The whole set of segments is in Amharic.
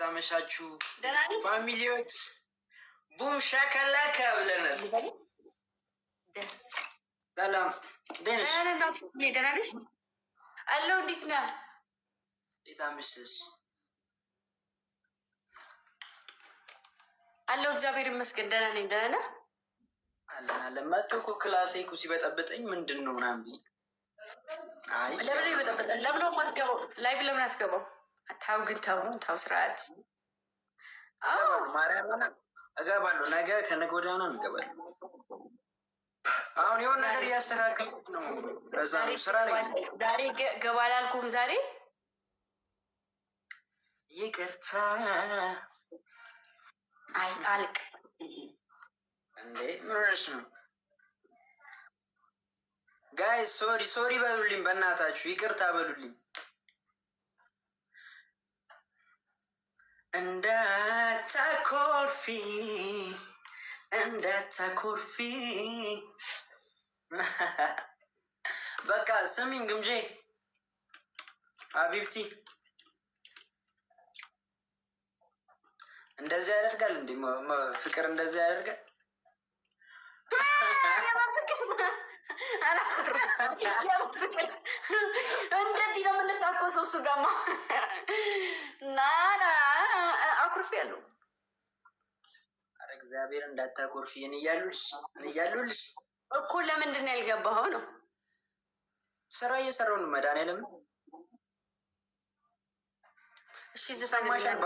አመሻችሁ ፋሚሊዎች። ቡም ሻካላካ ብለናል። ሰላም ደህና ነሽ? አለሁ። እንዴት ነህ? እንዴት አመሸሽ? አለሁ። እግዚአብሔር ይመስገን ደህና ነኝ። ደህና ነህ? አለን። መጥቶ እኮ ክላሴ እኮ ሲበጠብጠኝ ምንድን ነው ምናምን ብዬ ለምን ይበጠብጣል? ለምን አትገባው? ላይቭ ለምን አትገባው? ታው ግን ታው ስርዓት ማርያም እገባለሁ። ነገ ከነገ ወዲያ ነው እገባለሁ። አሁን የሆነ ነገር እያስተካከልኩት ነው። ለዛ ነው ስራ ላይ ዛሬ ገባ አላልኩም። ዛሬ ይቅርታ አልቅ እንዴ ምን ሆነሽ ነው? ጋይስ ሶሪ በሉልኝ፣ በእናታችሁ ይቅርታ በሉልኝ። እንዳታኮርፊ በቃ ስሚኝ ግምጄ አቢብቲ እንደዚህ ያደርጋል እንዴ? ፍቅር እንደዚህ ያደርጋል? እንደዚህ ነው የምንታኮሰው። እሱ ጋማ ናና አኩርፊ ያለው እግዚአብሔር እንዳታኮርፊ እያሉልሽ እኮ ለምንድን ነው ያልገባኸው? ነው ስራ እየሰራው ነው። መድኃኒዓለም እሺ ዘሳማሻል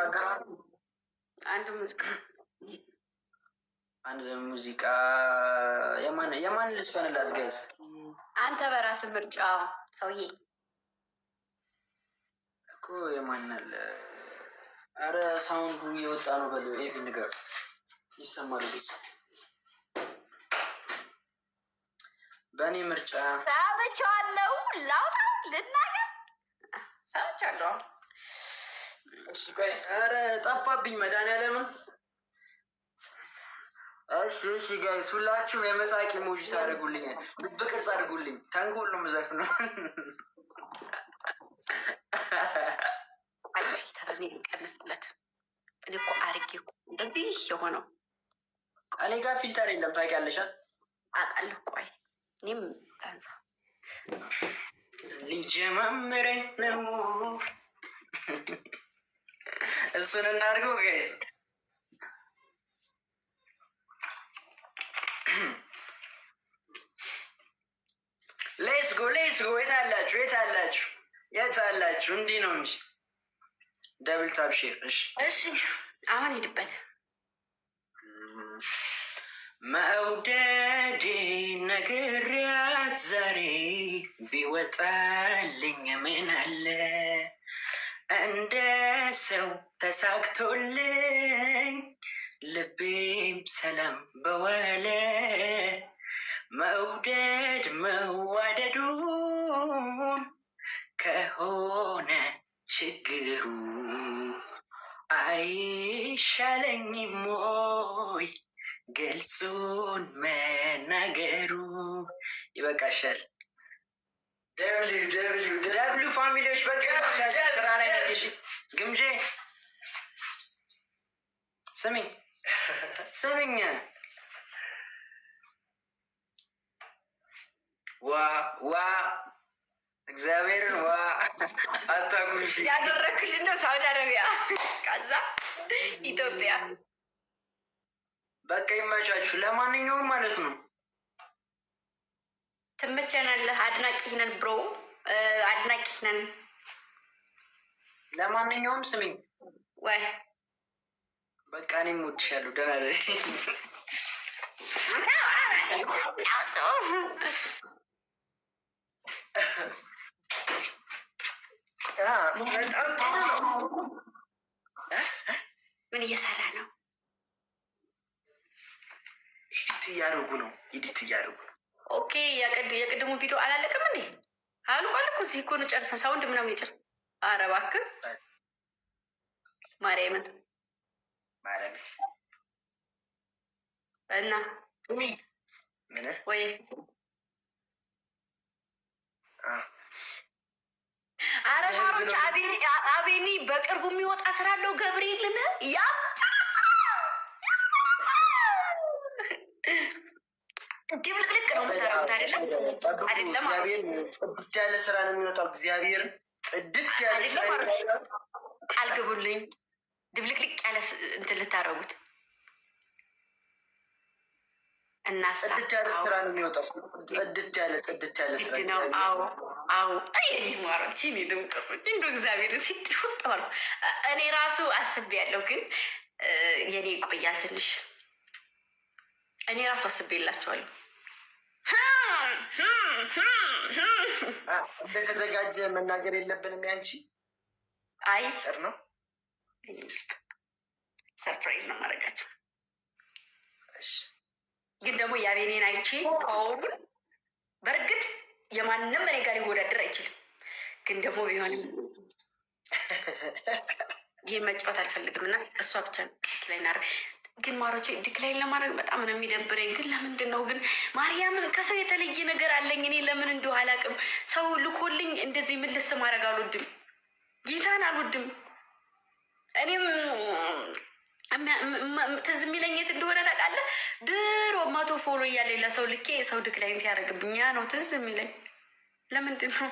አንድ ሙዚቃ የማን ልስፈንላት ጋይስ? አንተ በራስህ ምርጫ ሰውዬ እኮ የማን አለ? አረ ሳውንዱ እየወጣ ነው። በል ኤቢ ነገር ይሰማል። ቤት በእኔ ምርጫ ሰምቻለሁ። ላውጣ ልናገር ሰምቻለሁ። አረ ጠፋብኝ መድኃኒዓለም። እሺ ጋይስ ሁላችሁም የመሳቂ ኢሞጂ ታደርጉልኝ፣ ልብ ቅርጽ አድርጉልኝ። ተንኮል ነው የምዘፍነው። ተረኔ ቀንስለት። እኔ እኮ አርጌ እንደዚህ የሆነው እኔ ጋር ፊልተር የለም ታውቂያለሽ? አውቃለሁ። ቆይ እኔም ታንሳ ሊጀማምረኝ ነው። እሱን እናድርገው ጋይስ። ሌትስ ጎ የታላችሁ? እንዲህ ነው እንጂ ደብል ታፕ ሼር። እሺ አሁን ሄድበት። መውደዴ ነግሬያት ዛሬ ቢወጣልኝ ምን አለ እንደ ሰው ተሳክቶልኝ ልቤም ሰላም በዋለ መውደድ መዋደዱን ከሆነ ችግሩ አይሻለኝም ወይ ግልጹን መናገሩ? ይበቃሻል። ደብሊው ፋሚሊዎች በቃ ስራ ላይ ነሽ። ግምጄ ስሚኝ ዋ እግዚአብሔርን ዋ አታጉርሽ። ያደረግሽ ነው ሳውዲ አረቢያ ከዛ ኢትዮጵያ። በቃ ይመቻችሁ። ለማንኛውም ማለት ነው ትመቸናለህ። አድናቂህ ነን ብሮ፣ አድናቂህ ነን። ለማንኛውም ስሚኝ ወይ በቃ እኔም እወድሻለሁ። ደህና ነሽ? ምን እየሰራ ነው? ኤዲት እያደረጉ ነው። ኦኬ የቅድሙ ቪዲዮ አላለቀም እንዴ? አልቋል እኮ እዚህ እኮ ነው ጨርሰን ሳውንድ ምናምን ይጭር። ኧረ እባክህ ማርያምን እና ምን ወይ አረ ታሮች አቤ አቤኒ በቅርቡ የሚወጣ ስራ አለው ገብርኤልን ያ ድብልቅልቅ ነው የምታደርጉት አይደለም? አይደለም ጽድት ያለ ስራ ነው የሚወጣው። እግዚአብሔር ጽድት ያለ ስራ ቃል ግቡልኝ። ድብልቅልቅ ያለ እንትን ልታደርጉት እና ጽድት ያለ ስራ ነው የሚወጣው። ጽድት ያለ ስራ ነው። አዎ አዎ። ማሮች እኔ ድምቀቶች እንደ እግዚአብሔር ሲጥፉት ተባልኩ። እኔ ራሱ አስቤያለሁ፣ ግን የኔ ይቆያል ትንሽ። እኔ ራሱ አስቤላችኋለሁ። እንደተዘጋጀ መናገር የለብንም። ያንቺ አይ ሚስጥር ነው። ሰርፕራይዝ ነው ማድረጋቸው። እሺ ግን ደግሞ የአቤኔን አይቼ አሁን በእርግጥ የማንም እኔ ጋር ሊወዳደር አይችልም። ግን ደግሞ ቢሆንም ይህ መጫወት አልፈልግም እና እሷ ብቻ ዲክላይን አድርግ። ግን ማሮቼ ዲክላይን ለማድረግ በጣም ነው የሚደብረኝ። ግን ለምንድን ነው ግን ማርያምን ከሰው የተለየ ነገር አለኝ እኔ ለምን እንደው አላውቅም። ሰው ልኮልኝ እንደዚህ ምልስ ማድረግ አልወድም። ጌታን አልወድም። እኔም ትዝ የሚለኝ የት እንደሆነ ታውቃለህ? ድሮ 100 ፎሎ እያለኝ ለሰው ልኬ ሰው ዲክላይን ሲያደርግብኝ ነው ትዝ የሚለኝ። ለምንድን ነው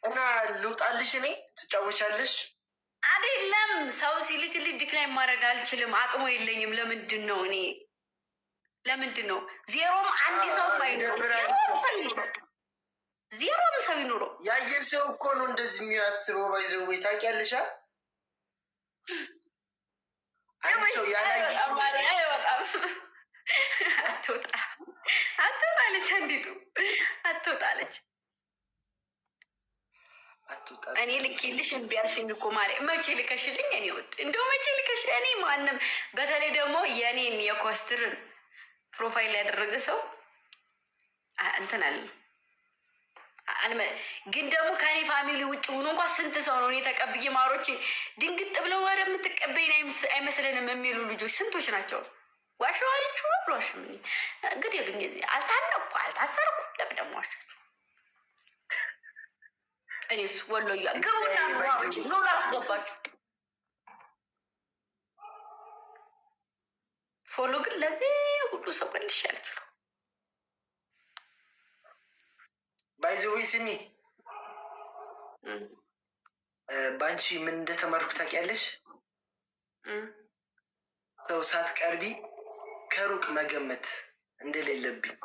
እና ልውጣልሽ? እኔ ትጫወቻለሽ አይደለም ሰው ሲልክልኝ ዲክላይን ማድረግ አልችልም፣ አቅሙ የለኝም። ለምንድን ነው እኔ ለምንድን ነው ዜሮም አንድ ሰው ዜሮም ሰው ይኑሮ ያየን ሰው እኮ ነው እንደዚህ የሚያስበው። ባይዘው ወይ ታውቂያለሽ? አትወጣለች፣ አንዲቱ አትወጣለች። እኔ ልኬልሽ እምቢ አልሽኝ እኮ ማርያም። መቼ ልከሽልኝ? እኔ ወጥ እንደው መቼ ልከሽ? እኔ ማንም በተለይ ደግሞ የእኔን የኮስትርን ፕሮፋይል ያደረገ ሰው እንትን አለ። ግን ደግሞ ከኔ ፋሚሊ ውጭ ሆኖ እንኳ ስንት ሰው ነው እኔ ተቀብዬ ማሮቼ ድንግጥ ብለው ወደ የምትቀበይን አይመስለንም የሚሉ ልጆች ስንቶች ናቸው። ዋሸዋልቹ ብሏሽ እንግዲህ ሉኝ አልታነኩ አልታሰርኩ። ለምን ደግሞ ዋሻቸው? እኔስ ወሎያ ገቡና ማሮቼ ነው ላስገባችሁ። ፎሎ ግን ለዚህ ሁሉ ሰው መልሽ አልችልም። ባይዘዌ ስሚ፣ በአንቺ ምን እንደተማርኩ ታውቂያለሽ? ሰው ሳትቀርቢ ከሩቅ መገመት እንደሌለብኝ።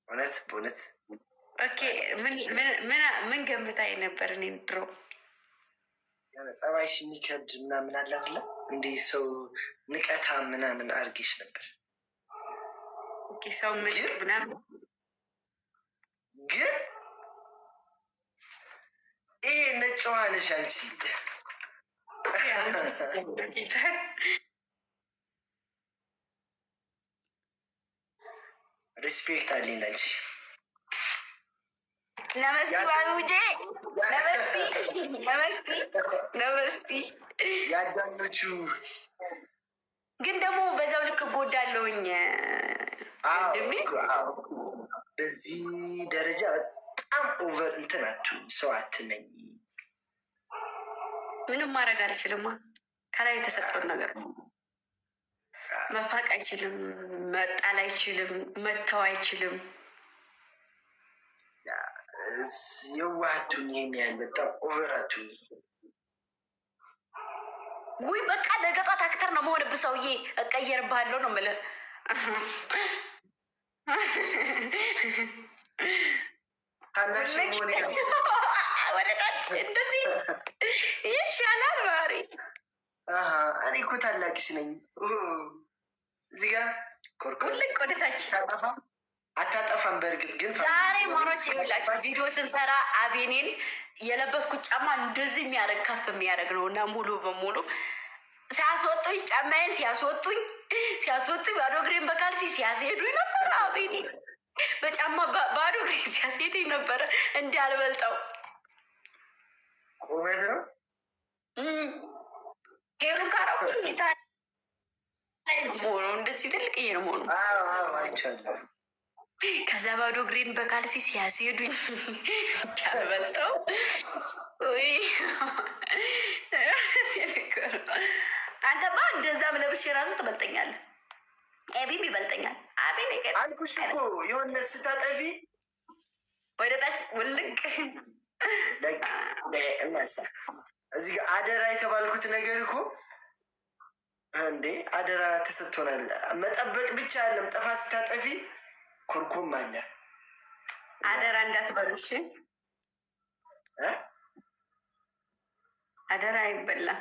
እውነት በእውነት ኦኬ። ምን ገምታይ ነበር? እኔ ድሮ ጸባይሽ የሚከብድ ምናምን አለ አይደለ? እንዲህ ሰው ንቀታ ምናምን አድርጌሽ ነበር። ኦኬ ሰው ምን ምናምን ግን ይሄ ነጭ ዋነሽ አንቺ ሪስፔክት አለኝ ላንቺ። ነመስቲ ባቡጄ ነመስቲ ያዳኞቹ ግን ደግሞ በዛው ልክ እጎዳለሁኝ። በዚህ ደረጃ በጣም ኦቨር እንትን አትሁኝ፣ ሰው አትመኝ። ምንም ማድረግ አልችልም። ከላይ የተሰጠውን ነገር መፋቅ አይችልም፣ መጣል አይችልም፣ መተው አይችልም። የዋሃቱን ይሄን ያህል በጣም ኦቨር አትሁኝ። ውይ በቃ ነገ ጧት አክተር ነው መሆንብህ ሰውዬ፣ እቀየርብሃለሁ ነው የምልህ። ወደታች እንደዚህ ይሻላል። ማሪ እኔ እኮ ታላቅሽ ነኝ። እዚህ ጋር ልቅ ወደታች አታጠፋም። በእርግጥ ግን ዛሬ ማሮች ይውላችሁ ቪዲዮ ስንሰራ አቤኔን የለበስኩት ጫማ እንደዚህ የሚያደርግ ከፍ የሚያደርግ ነው እና ሙሉ በሙሉ ሲያስወጡኝ ጫማዬን ሲያስወጡኝ ባዶ እግሬን በካልሲ ሲያስሄዱኝ ነበረ። አቤኔ በጫማ ባዶ እግሬን ሲያስሄዱኝ ነበረ። እንዲህ አልበልጠው ቁመት ነው ሄሩን ካረኩ ሆኖ እንደዚህ ትልቅ ነው ሆኖ አይቻለሁ። ከዛ ባዶ ግሬን በካልሲ ሲያስሄዱኝ ያልበልጠው ወይ አንተማ እንደዛም ለብሼ ራሱ ትበልጠኛለህ። ኤቢም ይበልጠኛል። አቤት ነገር አልኩሽ እኮ የሆነ ስታጠፊ ወደ ታች ውልቅ እናሳ እዚህ ጋር አደራ የተባልኩት ነገር እኮ እንዴ አደራ ተሰጥቶናል። መጠበቅ ብቻ አይደለም፣ ጥፋት ስታጠፊ ኮርኩም አለ። አደራ እንዳትበሉሽ፣ አደራ አይበላም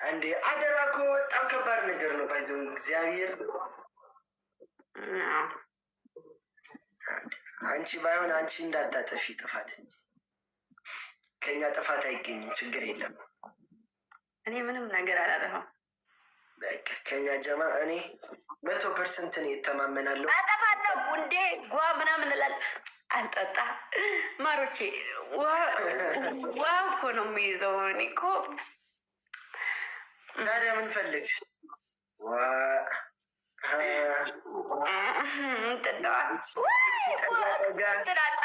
እንዴ። አደራ እኮ በጣም ከባድ ነገር ነው። ባይዘው እግዚአብሔር አንቺ ባይሆን አንቺ እንዳታጠፊ ጥፋት ከኛ ጥፋት አይገኝም። ችግር የለም። እኔ ምንም ነገር አላጠፋም። በቃ ከኛ ጀማ እኔ 100% ነው የተማመናለሁ። አጠፋለሁ እንዴ ጓ ምናምን እላለሁ። አልጠጣ ማሮቼ ውሃ እኮ ነው የሚይዘው። እኔ እኮ ታዲያ ምን ፈለግሽ?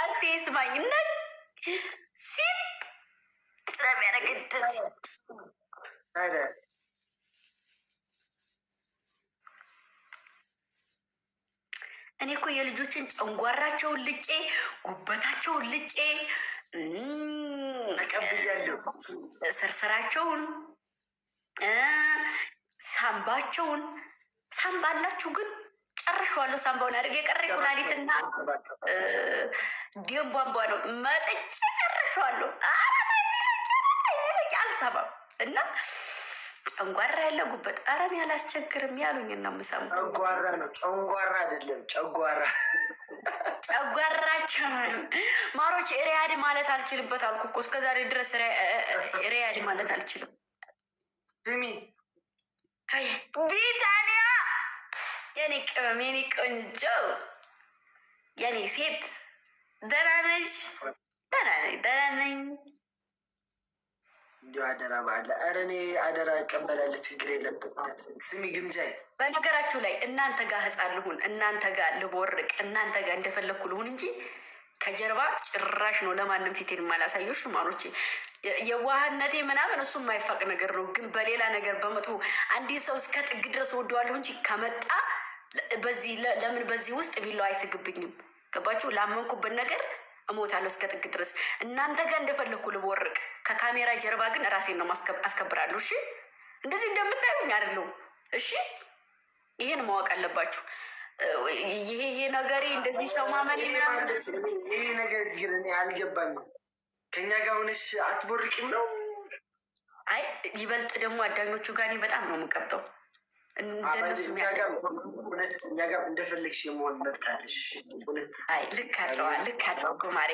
አስቴ ስማኝ ነ ሲል ስለሚያደርግ ደስ ታዲያ እኔ እኮ የልጆችን ጨንጓራቸውን ልጬ ጉበታቸውን ልጬ ተቀብያለሁ። ስርስራቸውን ሳምባቸውን ሳምባ አላችሁ ግን ጨርሸዋለሁ። ሳምባውን አድርጌ የቀረ ኩላሊትና ደም ቧንቧ ነው መጥጬ ጨርሸዋለሁ። አልሰማም እና ጨንጓራ ያለ ጉበት አረን ያላስቸግርም ያሉኝ እና ምሰሙ ጨንጓራ ነው። ጨንጓራ አይደለም ጨጓራ። ጨጓራቸው ማሮች ሪያድ ማለት አልችልበት አልኩ እኮ እስከዛሬ ድረስ ሪያድ ማለት አልችልም። ስሚ ቢታንያ የኔ ቅመም የኔ ቆንጆ የኔ ሴት ደህና ነሽ? ደህና ነኝ ደህና ነኝ። እንዲሁ አደራ ባለ ኧረ እኔ አደራ እቀበላለሁ። ችግር የለብን። ስሚ ግምጃይ በነገራችሁ ላይ እናንተ ጋር ህፃን ልሁን፣ እናንተ ጋር ልቦርቅ፣ እናንተ ጋር እንደፈለግኩ ልሁን እንጂ ከጀርባ ጭራሽ ነው ለማንም ፊቴን የማላሳየው። ሽማሮቼ የዋህነቴ ምናምን እሱ የማይፋቅ ነገር ነው። ግን በሌላ ነገር በመጥፎ አንዲት ሰው እስከ ጥግ ድረስ ወደዋለሁ እንጂ ከመጣ በዚህ ለምን በዚህ ውስጥ ቢለው አይስግብኝም። ገባችሁ? ላመንኩበት ነገር እሞታለሁ እስከ ጥግ ድረስ። እናንተ ጋር እንደፈለግኩ ልቦርቅ፣ ከካሜራ ጀርባ ግን ራሴን ነው አስከብራለሁ። እሺ፣ እንደዚህ እንደምታዩኝ አይደለሁም። እሺ፣ ይሄን ማወቅ አለባችሁ። ይሄ ነገሬ እንደዚህ ሰው ማመን ይሄ ነገር ግን እኔ አልገባኝም። ከኛ ጋር ሆነሽ አትቦርቂም ነው? አይ ይበልጥ ደግሞ አዳኞቹ ጋር እኔ በጣም ነው የምቀብጠው። እንደነሱ እኛ ጋር እንደፈለግሽ የመሆን መብት አለሽ። እውነት አይ ልክ አለው ጉማሬ።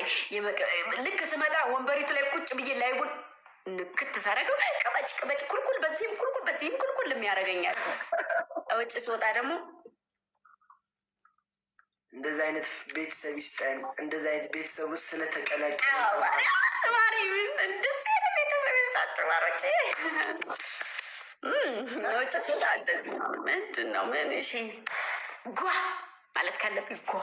ልክ ስመጣ ወንበሪቱ ላይ ቁጭ ብዬ ላይቡን ንክት ሳደርገው ቅበጭ ኩልኩል፣ በዚህም ኩልኩል በዚህም ኩልኩል የሚያደርገኛል። ውጭ ስወጣ ደግሞ እንደዚህ አይነት ቤተሰብ ይስጠን። እንደዚህ አይነት ቤተሰብ ውስጥ ስለተቀላቀለ ማሪ እንደዚህ አይነት ቤተሰብ ይስጣችሁ ማሮቼ። ውጭ ስወጣ እንደዚህ ምንድን ነው ምን እሺ ጓ ማለት ካለብኝ ጓ